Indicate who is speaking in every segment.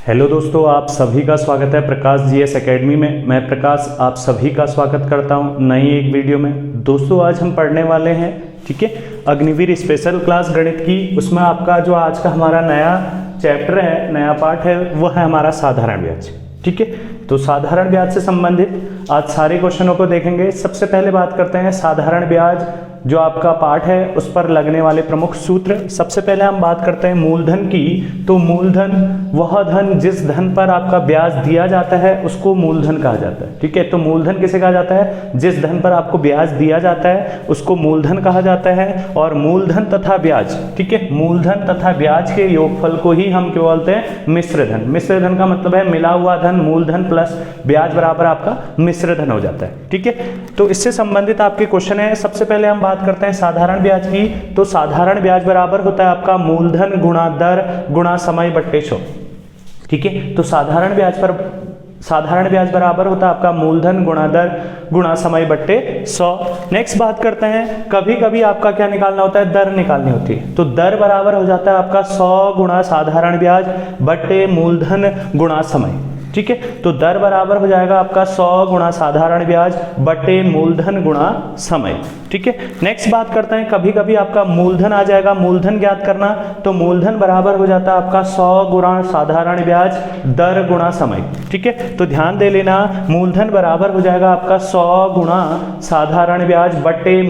Speaker 1: Hello दोस्तों, आप सभी का स्वागत है प्रकाश जीएस एकेडमी में। मैं प्रकाश आप सभी का स्वागत करता हूं नई एक वीडियो में। दोस्तों आज हम पढ़ने वाले हैं, ठीक है, अग्निवीर स्पेशल क्लास गणित की। उसमें आपका जो आज का हमारा नया चैप्टर है, नया पार्ट है, वो है हमारा साधारण ब्याज। ठीक है, तो साधारण ब्याज से संबंधित आज सारे क्वेश्चनों को देखेंगे। सबसे पहले बात करते हैं साधारण ब्याज जो आपका पाठ है उस पर लगने वाले प्रमुख सूत्र। सबसे पहले हम बात करते हैं मूलधन की। तो मूलधन वह धन जिस धन पर आपका ब्याज दिया जाता है उसको मूलधन कहा जाता है। ठीक है, तो मूलधन किसे कहा जाता है? जिस धन पर आपको ब्याज दिया जाता है उसको मूलधन कहा जाता है। और मूलधन तथा ब्याज, ठीक है, मूलधन तथा ब्याज के योगफल को ही हम क्या बोलते हैं? मिश्र धन। मिश्र धन का मतलब है मिला हुआ धन, मूलधन प्लस ब्याज बराबर आपका मिश्र धन हो जाता है। ठीक है, तो इससे संबंधित आपके क्वेश्चन है। सबसे पहले हम बात करते हैं साधारण ब्याज की। तो साधारण ब्याज बराबर होता है आपका मूलधन गुणा दर गुणा समय बट्टे 100। ठीक है, तो साधारण ब्याज बराबर होता है आपका मूलधन गुणा दर गुणा समय बट्टे 100। नेक्स्ट बात करते हैं, कभी कभी आपका क्या निकालना होता है? दर निकालनी होती है। तो दर बराबर हो जाता है आपका 100 गुणा साधारण ब्याज बट्टे मूलधन गुणा समय। ठीक है, तो दर बराबर हो जाएगा आपका 100 गुणा साधारण ब्याज बटे मूलधन गुणा समय। ठीक है, नेक्स्ट बात करते हैं, कभी कभी आपका मूलधन आ जाएगा, मूलधन ज्ञात करना। तो मूलधन बराबर हो जाता है आपका 100 गुणा साधारण ब्याज दर गुणा समय। ठीक है, तो ध्यान दे लेना, मूलधन बराबर हो जाएगा आपका 100 गुणा साधारण ब्याज बटे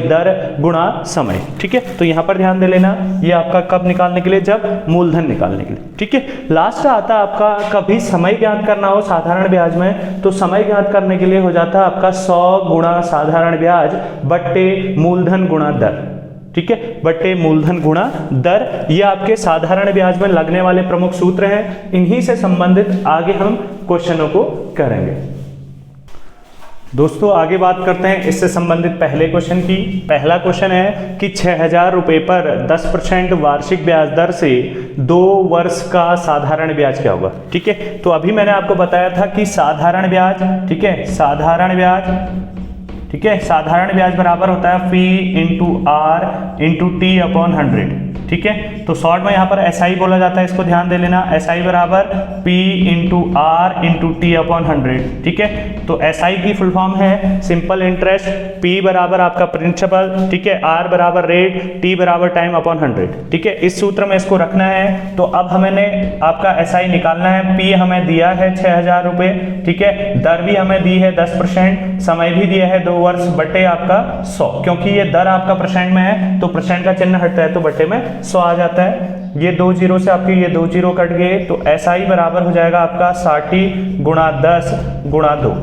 Speaker 1: दर गुणा समय। ठीक है, तो यहां पर ध्यान दे लेना, ये आपका कब निकालने के लिए? जब मूलधन निकालने के लिए। ठीक है, लास्ट आता है आपका कभी समय ज्ञात करना हो साधारण ब्याज में, तो समय ज्ञात करने के लिए हो जाता है आपका 100 गुणा साधारण ब्याज बट्टे मूलधन गुणा दर। ठीक है, बट्टे मूलधन गुणा दर। ये आपके साधारण ब्याज में लगने वाले प्रमुख सूत्र हैं। इन्हीं से संबंधित आगे हम क्वेश्चनों को करेंगे। दोस्तों आगे बात करते हैं इससे संबंधित पहले क्वेश्चन की। पहला क्वेश्चन है कि 6000 रुपए पर 10% वार्षिक ब्याज दर से 2 वर्ष का साधारण ब्याज क्या होगा? ठीक है, तो अभी मैंने आपको बताया था कि साधारण ब्याज, ठीक है, साधारण ब्याज, ठीक है, साधारण ब्याज बराबर होता है P into R into T upon 100। ठीक है, तो शॉर्ट में यहाँ पर SI बोला जाता है, इसको ध्यान दे लेना। SI बराबर P into R into T upon 100। ठीक है, तो SI की फुल फॉर्म है सिंपल इंटरेस्ट, P बराबर आपका प्रिंसिपल, ठीक है, R बराबर रेट, T बराबर टाइम अपॉन 100। ठीक है, इस सूत्र में इसको रखना है। तो अब हमें आपका SI निकालना है। P हमें दिया है 6000 रुपए, ठीक है, दर भी हमें दी है 10%, समय भी दिया है 2 वर्ष, बटे आपका 100। क्योंकि ये दर आपका परसेंट में है तो परसेंट का चिन्ह हटता है तो बटे में 100 आ जाता है। ये 2 जीरो से आपके ये 2 जीरो कट गए, तो SI बराबर हो जाएगा आपका 60 गुणा 10 गुणा 2।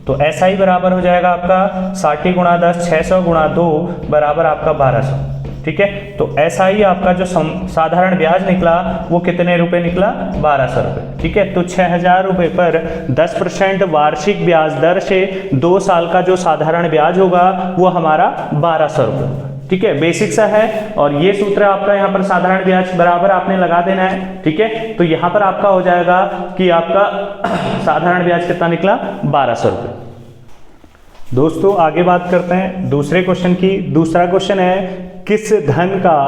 Speaker 1: तो SI बराबर हो जाएगा आपका 60 गुणा 10, 600 गुणा 2 बराबर आपका 1200। ठीक है, तो SI आपका जो साधारण ब्याज निकला वो कितने रुपए निकला? 1200 रुपए। ठीक है, तो 6000 रुपए पर 10% वार्षिक ब्याज दर से 2 साल का जो साधारण ब्याज होगा वो हमारा 1200 रुपए होगा। ठीक है, बेसिक सा है। और ये सूत्र आपका यहाँ पर साधारण ब्याज बराबर आपने लगा देना है। ठीक है, तो यहाँ पर आपका हो जाएगा कि आपका साधारण ब्याज कितना निकला? 1200 रुपए। दोस्तों आगे बात करते हैं दूसरे क्वेश्चन की। दूसरा क्वेश्चन है, किस धन का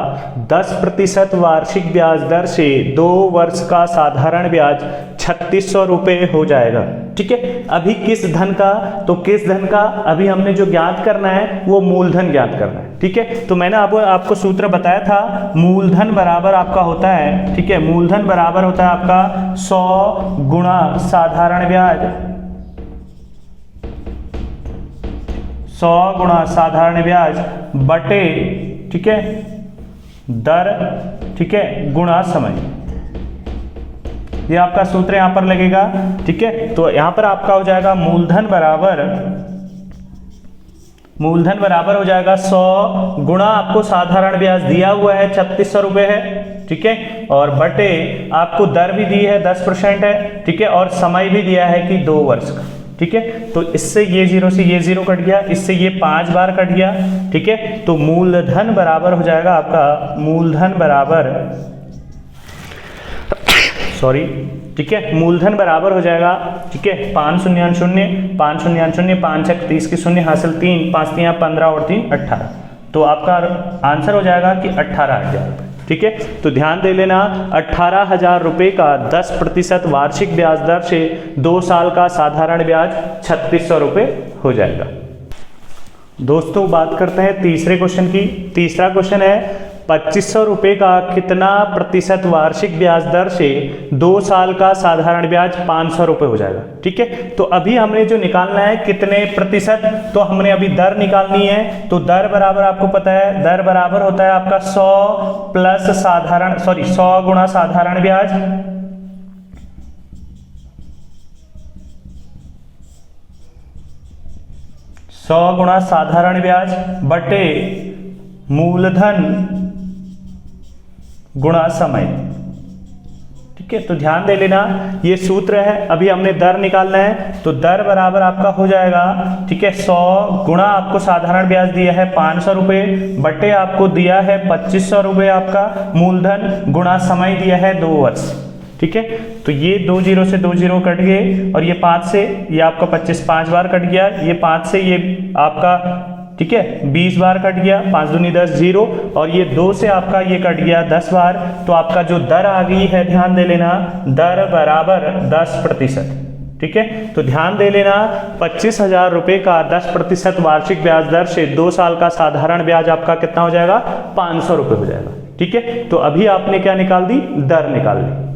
Speaker 1: 10% वार्षिक ब्याज दर से 2 वर्ष का साधारण ब्याज 3600 रुपए हो जाएगा? ठीक है, अभी किस धन का? तो किस धन का अभी हमने जो ज्ञात करना है वो मूलधन ज्ञात करना है। ठीक है, तो मैंने आपको सूत्र बताया था, मूलधन बराबर आपका होता है, ठीक है, मूलधन बराबर होता है आपका 100 गुणा साधारण ब्याज, 100 गुणा साधारण ब्याज बटे, ठीक है, दर, ठीक है, गुणा समय। ये आपका सूत्र यहां पर लगेगा। ठीक है, तो यहां पर आपका हो जाएगा मूलधन बराबर हो जाएगा 100 गुणा आपको साधारण ब्याज दिया हुआ है 3600 रुपए है। ठीक है, और बटे आपको दर भी दी है 10% है। ठीक है, और समय भी दिया है कि 2 वर्ष का। ठीक है, तो इससे ये 0 से ये 0 कट गया, इससे ये 5 बार कट गया। ठीक है, तो मूलधन बराबर हो जाएगा आपका, मूलधन बराबर ठीक है, मूलधन बराबर हो जाएगा, ठीक है, 5 शून्य 0 5 शून्य 0 5 छक 30 की शून्य हासिल 3 5 3 15 और 3 18। तो आपका आंसर हो जाएगा कि 18,000 रुपये। ठीक है। तो ध्यान दे लेना 18,000 रुपये का 10% वार्षिक ब्याज दर से 2 साल का साधारण ब्याज 3600 रुपये हो जाएगा। दोस्तों बात करते हैं तीसरे क्वेश्चन की। तीसरा क्वेश्चन है 2500 रुपये का कितना प्रतिशत वार्षिक ब्याज दर से 2 साल का साधारण ब्याज 500 रुपये हो जाएगा। ठीक है, तो अभी हमने जो निकालना है कितने प्रतिशत, तो हमने अभी दर निकालनी है। तो दर बराबर आपको पता है, दर बराबर होता है आपका 100 प्लस साधारण 100 गुणा साधारण ब्याज, गुणा साधारण ब्याज बटे मूलधन गुणा समय। ठीक है, तो ध्यान दे लेना ये सूत्र है। अभी हमने दर निकालना है, तो दर बराबर आपका हो जाएगा, ठीक है, 100 गुणा आपको साधारण ब्याज दिया है 500 रुपये बटे आपको दिया है 2500 रुपये आपका मूलधन गुणा समय दिया है 2 वर्ष। ठीक है, तो ये 2 0 से 2 0 कट गए और ये 5 से ये आपका 25 5 बार कट गया, ये 5 से ये आपका, ठीक है, 20 बार कट गया, 5 दूनी 10 0, और ये 2 से आपका ये कट गया 10 बार। तो आपका जो दर आ गई है, ध्यान दे लेना, दर बराबर 10%। ठीक है, तो ध्यान दे लेना 25,000 रुपये का 10% वार्षिक ब्याज दर से 2 साल का साधारण ब्याज आपका कितना हो जाएगा, 500 रुपये हो जाएगा। ठीक है, तो अभी आपने क्या निकाल दी, दर निकाल दी।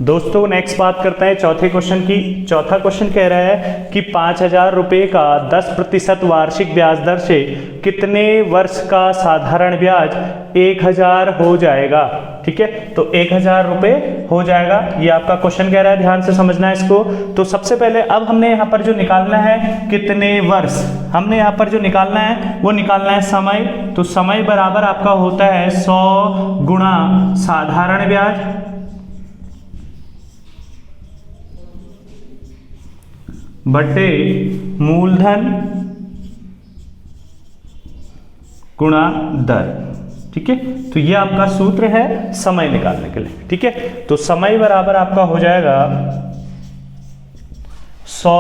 Speaker 1: दोस्तों नेक्स्ट बात करते हैं चौथे क्वेश्चन की। चौथा क्वेश्चन कह रहा है कि 5,000 रुपये का 10% वार्षिक ब्याज दर से कितने वर्ष का साधारण ब्याज 1,000 हो जाएगा। ठीक है, तो 1,000 रुपये हो जाएगा, ये आपका क्वेश्चन कह रहा है, ध्यान से समझना है इसको। तो सबसे पहले अब हमने यहाँ पर जो निकालना है कितने वर्ष, हमने यहाँ पर जो निकालना है वो निकालना है समय। तो समय बराबर आपका होता है 100 गुणा साधारण ब्याज बटे मूलधन गुणा दर। ठीक है, तो ये आपका सूत्र है समय निकालने के लिए। ठीक है, तो समय बराबर आपका हो जाएगा 100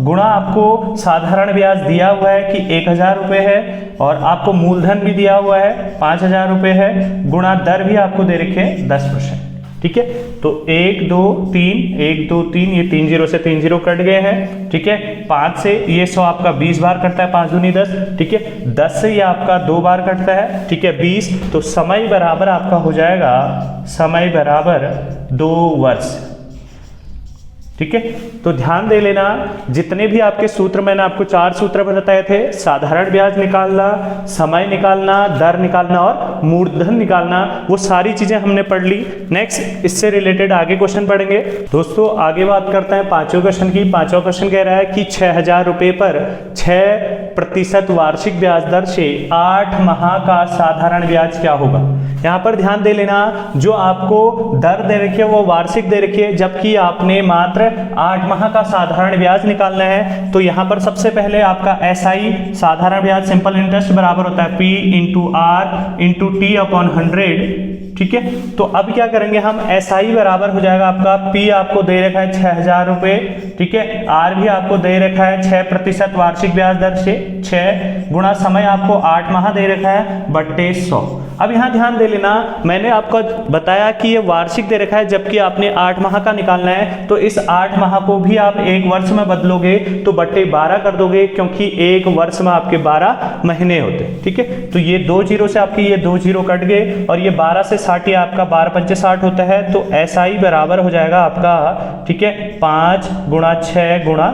Speaker 1: गुणा आपको साधारण ब्याज दिया हुआ है कि 1,000 रुपये है, और आपको मूलधन भी दिया हुआ है 5,000 रुपये है, गुणा दर भी आपको दे रखे 10%। ठीक है, तो 1 2 3 1 2 3, ये 3 0 से 3 0 कट गए हैं। ठीक है, 5 से ये 100 आपका 20 बार कटता है, 5 दूनी 10। ठीक है, 10 से ये आपका 2 बार कटता है, ठीक है, 20। तो समय बराबर आपका हो जाएगा, समय बराबर 2 वर्ष। ठीक है, तो ध्यान दे लेना जितने भी आपके सूत्र, मैंने आपको 4 सूत्र बताए थे, साधारण ब्याज निकालना, समय निकालना, दर निकालना और मूलधन निकालना, वो सारी चीजें हमने पढ़ ली। नेक्स्ट इससे रिलेटेड आगे क्वेश्चन पढ़ेंगे। दोस्तों आगे बात करते हैं 5वें क्वेश्चन की। 5वां क्वेश्चन कह रहा है कि 6,000 रुपये पर 6% वार्षिक ब्याज दर से 8 माह का साधारण ब्याज क्या होगा। यहाँ पर ध्यान दे लेना, जो आपको दर दे रखी है वो वार्षिक दे रखी है, जबकि आपने मात्र 8 माह का साधारण ब्याज निकालना है। तो यहाँ पर सबसे पहले आपका SI साधारण ब्याज सिंपल इंटरेस्ट बराबर होता है P into R into T upon 100। ठीक है, तो अब क्या करेंगे हम, SI बराबर हो जाएगा आपका, P आपको दे रखा है 6,000 रुपये, ठीक है, R भी आपको दे रखा है 6% वार्षिक ब्याज दर से 6 गुणा समय आपको 8 माह दे रखा है बट्टे 100। अब यहाँ ध्यान दे लेना, मैंने आपको बताया कि ये वार्षिक दे रखा है, जबकि आपने 8 माह का निकालना है। तो इस 8 माह को भी आप 1 वर्ष में बदलोगे तो बट्टे 12 कर दोगे, क्योंकि 1 वर्ष में आपके 12 महीने होते हैं। ठीक है, तो ये 2 0 से आपके ये 2 0 कट गए, और ये 12 से 60 आपका 12 पंचे 60 होता है। तो SI बराबर हो जाएगा आपका, ठीक है, 5 गुणा 6 गुणा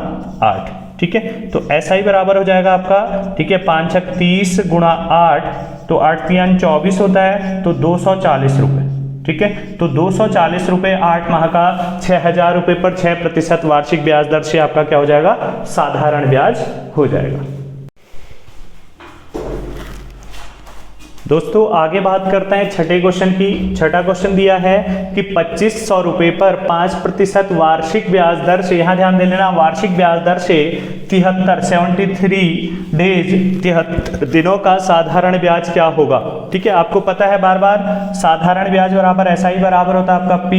Speaker 1: 8। ठीक है, तो SI बराबर हो जाएगा आपका, ठीक है, 5 6 30 गुणा 8, तो 8 3 24 होता है, तो 240 रुपये। ठीक है, तो 240 रुपये 8 माह का 6,000 रुपये पर 6% वार्षिक ब्याज दर से आपका क्या हो जाएगा, साधारण ब्याज हो जाएगा। दोस्तों आगे बात करते हैं छठे क्वेश्चन की। छठा क्वेश्चन दिया है कि 2,500 रुपये पर 5% वार्षिक ब्याज दर से, यहाँ ध्यान दे लेना, वार्षिक ब्याज दर से 73 डेज 73 दिनों का साधारण ब्याज क्या होगा। ठीक है, आपको पता है बार बार साधारण ब्याज बराबर SI बराबर होता है आपका P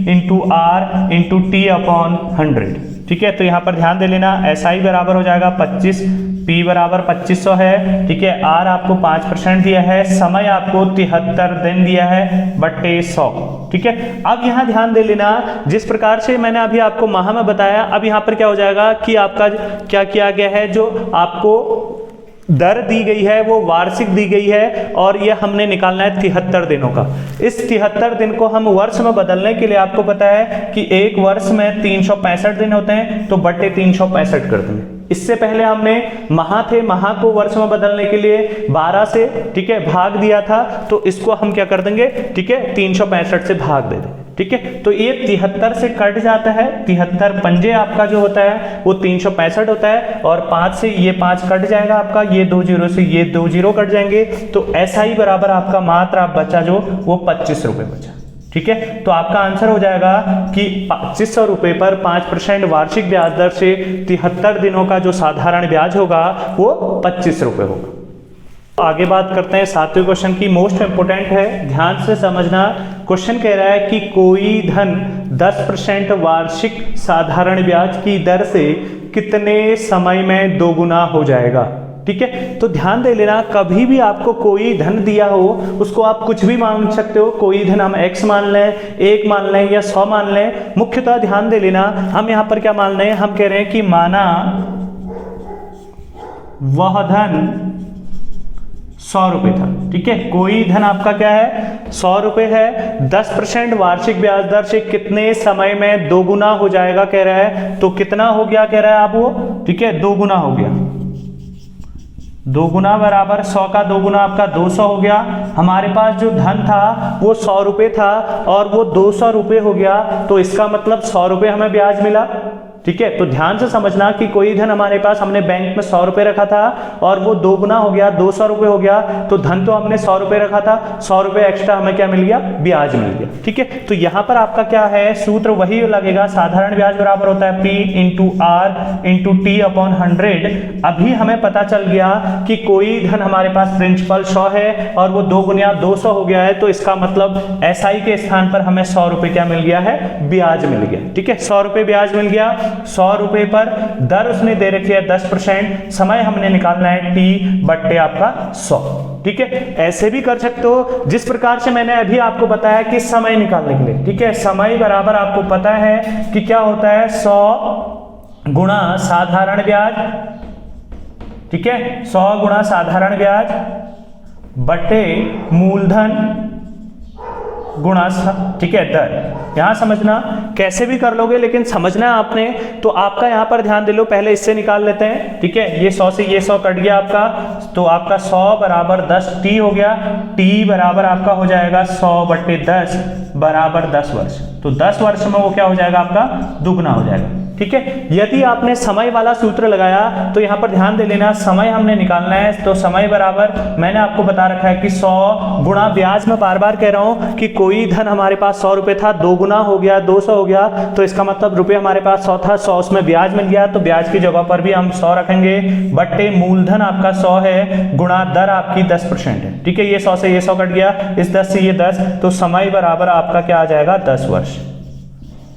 Speaker 1: into R into T upon 100। ठीक है। तो यहाँ पर ध्यान दे लेना, SI बराबर हो जाएगा 25, P बराबर 2500 है, ठीक है। R आपको 5% दिया है, समय आपको 73 दिन दिया है बटे 100, ठीक है। अब यहाँ ध्यान दे लेना, जिस प्रकार से मैंने अभी आपको माह में बताया, अब यहाँ पर क्या हो जाएगा कि आपका क्या किया गया है, जो आपको दर दी गई है वो वार्षिक दी गई है और ये हमने निकालना है 73 दिनों का। इस 73 दिन को हम वर्ष में बदलने के लिए आपको पता है कि एक वर्ष में 365 दिन होते हैं, तो बटे 365 कर देंगे। इससे पहले हमने माह थे, माह को वर्ष में बदलने के लिए 12 से, ठीक है, भाग दिया था, तो इसको हम क्या कर देंगे, ठीक है, 365 से भाग दे देंगे, ठीक है। तो ये 73 से कट जाता है, 73 पंजे आपका जो होता है वो 365 होता है, और 5 से ये 5 कट जाएगा आपका, ये 2 जीरो से ये 2 जीरो कट जाएंगे, तो SI बराबर आपका मात्र आप बचा जो वो 25 रुपए बचा, ठीक है। तो आपका आंसर हो जाएगा कि 2500 रुपए पर 5% वार्षिक ब्याज दर से 73 दिनों का जो साधारण ब्याज होगा वो 25 रुपए होगा। आगे बात करते हैं 7वें क्वेश्चन की, मोस्ट इंपोर्टेंट है, ध्यान से समझना। क्वेश्चन कह रहा है कि कोई धन 10% वार्षिक साधारण ब्याज की दर से कितने समय में दोगुना हो जाएगा, ठीक है। तो ध्यान दे लेना, कभी भी आपको कोई धन दिया हो उसको आप कुछ भी मान सकते हो, कोई धन हम x मान लें, 1 मान लें या 100 मान लें। मुख्यतः ध्यान दे लेना, हम यहां पर क्या मान रहे हैं, हम कह रहे हैं कि माना वह धन 100 रुपए था, ठीक है। कोई धन आपका क्या है, 100 रुपए है, 10% वार्षिक ब्याज दर से कितने समय में दोगुना हो जाएगा कह रहा है। तो कितना हो गया कह रहा है आप वो, ठीक है, दोगुना हो गया। दोगुना बराबर 100 का दोगुना आपका 200 हो गया। हमारे पास जो धन था वो 100 रुपए था और वो 200 रुपए हो गया, तो इसका मतलब 100 रुपए हमें ब्याज मिला, ठीक है। तो ध्यान से समझना कि कोई धन हमारे पास, हमने बैंक में 100 रुपए रखा था और वो दोगुना हो गया, 200 रुपए हो गया, तो धन तो हमने 100 रुपए रखा था, 100 रुपए एक्स्ट्रा हमें क्या मिल गया, ब्याज मिल गया, ठीक है। तो यहां पर आपका क्या है, सूत्र वही लगेगा, साधारण ब्याज बराबर होता है P into R into T upon 100। अभी हमें पता चल गया कि कोई धन हमारे पास प्रिंसिपल 100 है और वो 2 गुना 200 हो गया है, तो इसका मतलब SI के स्थान पर हमें 100 रुपए क्या मिल गया है, ब्याज मिल गया, ठीक है। 100 रुपए ब्याज मिल गया। 100 रुपए पर दर उसने दे रखी है 10%, समय हमने निकालना है T बट्टे आपका 100, ठीक है। ऐसे भी कर सकते हो जिस प्रकार से मैंने अभी आपको बताया कि समय निकालने के लिए, ठीक है। समय बराबर आपको पता है कि क्या होता है, 100 गुणा साधारण ब्याज, ठीक है, 100 गुणा साधारण ब्याज बटे मूलधन गुणा, ठीक है, दर। यहां समझना, कैसे भी कर लोगे लेकिन समझना है आपने। तो आपका यहां पर ध्यान दे लो, पहले इससे निकाल लेते हैं, ठीक है। ये 100 से ये 100 कट गया आपका, तो आपका 100 बराबर 10T हो गया। T बराबर आपका हो जाएगा 100 बटे 10 बराबर 10 वर्ष। तो 10 वर्ष में वो क्या हो जाएगा, आपका दुगना हो जाएगा, ठीक है। यदि आपने समय वाला सूत्र लगाया तो यहां पर ध्यान दे लेना, समय हमने निकालना है, तो समय बराबर मैंने आपको बता रखा है कि 100 गुणा ब्याज। में बार बार कह रहा हूं कि कोई धन हमारे पास 100 रुपए था, 2 गुना हो गया, 200 हो गया, तो इसका मतलब रुपए हमारे पास 100 था, 100 उसमें ब्याज मिल गया, तो ब्याज की जगह पर भी हम 100 रखेंगे, बट्टे मूलधन आपका 100 है, गुणा दर आपकी 10% है, ठीक है। ये 100 से ये 100 कट गया, इस 10 से ये 10, तो समय बराबर आपका क्या आ जाएगा, 10 वर्ष,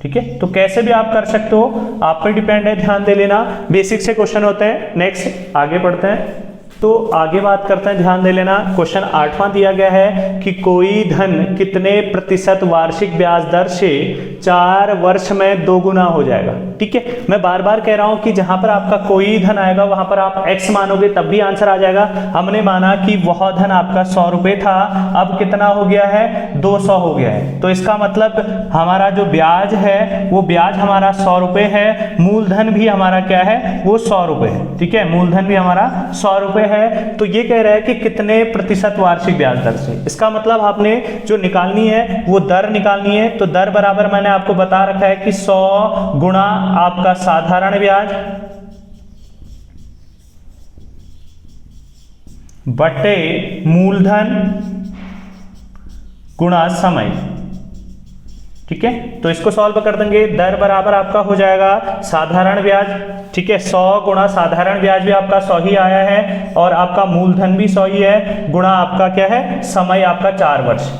Speaker 1: ठीक है। तो कैसे भी आप कर सकते हो, आप पे डिपेंड है, ध्यान दे लेना। बेसिक से क्वेश्चन होते हैं। नेक्स्ट आगे बढ़ते हैं, तो आगे बात करते हैं, ध्यान दे लेना। क्वेश्चन 8वां दिया गया है कि कोई धन कितने प्रतिशत वार्षिक ब्याज दर से 4 वर्ष में दोगुना हो जाएगा, ठीक है। मैं बार बार कह रहा हूं कि जहां पर आपका कोई धन आएगा वहां पर आप x मानोगे तब भी आंसर आ जाएगा। हमने माना कि वह धन आपका 100 रुपए था, अब कितना हो गया है, 200 हो गया है, तो इसका मतलब हमारा जो ब्याज है वो ब्याज हमारा 100 रुपए है, मूलधन भी हमारा क्या है, वो 100 रुपए है, ठीक है। मूलधन भी हमारा 100 रुपए है। तो ये कह रहा है कि कितने प्रतिशत वार्षिक ब्याज दर से, इसका मतलब आपने जो निकालनी है वो दर निकालनी है। तो दर बराबर मैंने आपको बता रखा है कि 100 गुणा आपका साधारण ब्याज बटे मूलधन गुणा समय, ठीक है। तो इसको सॉल्व कर देंगे, दर बराबर आपका हो जाएगा साधारण ब्याज, ठीक है। 100 गुणा साधारण ब्याज भी आपका 100 ही आया है और आपका मूलधन भी 100 ही है, गुणा आपका क्या है, समय आपका 4 वर्ष,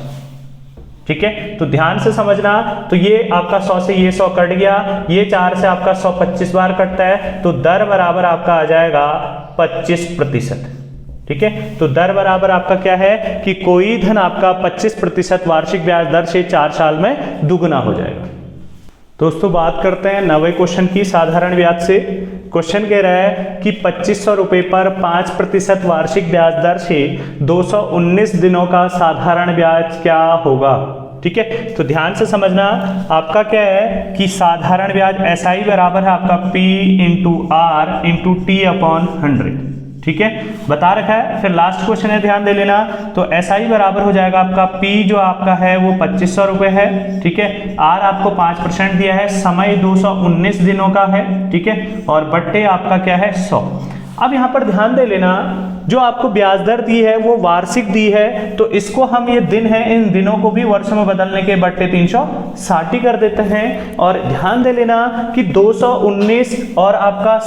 Speaker 1: ठीक है, तो ध्यान से समझना। तो ये आपका 100 से ये 100 कट गया, ये 4 से आपका 100 25 बार कटता है, तो दर बराबर आपका आ जाएगा 25%। ठीक है, तो दर बराबर आपका क्या है कि कोई धन आपका 25% वार्षिक ब्याज दर से 4 साल में दुगुना हो जाएगा। दोस्तों बात करते हैं 9वें क्वेश्चन की साधारण ब्याज से। क्वेश्चन कह रहा है कि 2500 रुपए पर 5% वार्षिक ब्याज दर से 219 दिनों का साधारण ब्याज क्या होगा। ठीक है, तो ध्यान से समझना। आपका क्या है कि साधारण ब्याज SI बराबर है आपका P into R into T/100। ठीक है, बता रखा है। फिर लास्ट क्वेश्चन है, ध्यान दे लेना। तो SI बराबर हो जाएगा आपका P जो आपका है वो 2500 रुपए है। ठीक है, R आपको 5% दिया है, समय 219 दिनों का है। ठीक है, और बट्टे आपका क्या है 100। अब यहाँ पर ध्यान दे लेना, जो आपको ब्याज दर दी है वो वार्षिक दी है, तो इसको हम ये दिन है इन दिनों को भी वर्ष में बदलने के बट्टे 360 कर देते हैं। और ध्यान दे लेना कि 219 और आपका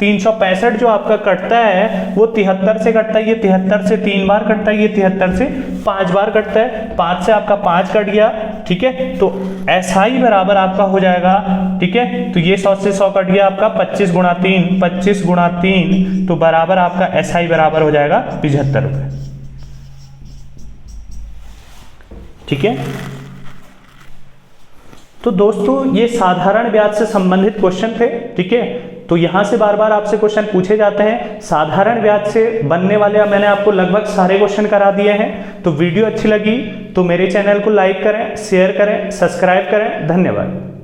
Speaker 1: 365 जो आपका कटता है वो 73 से कटता है, ये 73 से 3 बार कटता है, ये 73 से 5 बार कटता है, 5 से आपका 5 कट गया। ठीक है, तो SI बराबर आपका हो जाएगा। ठीक है, तो ये 100 से 100 कट गया आपका 25 गुणा 3, तो बराबर आपका SI बराबर हो जाएगा 75 रुपए। ठीक है, तो दोस्तों ये साधारण ब्याज से संबंधित क्वेश्चन थे। ठीक है, तो यहां से बार बार आपसे क्वेश्चन पूछे जाते हैं। साधारण ब्याज से बनने वाले मैंने आपको लगभग सारे क्वेश्चन करा दिए हैं। तो वीडियो अच्छी लगी तो मेरे चैनल को लाइक करें, शेयर करें, सब्सक्राइब करें। धन्यवाद।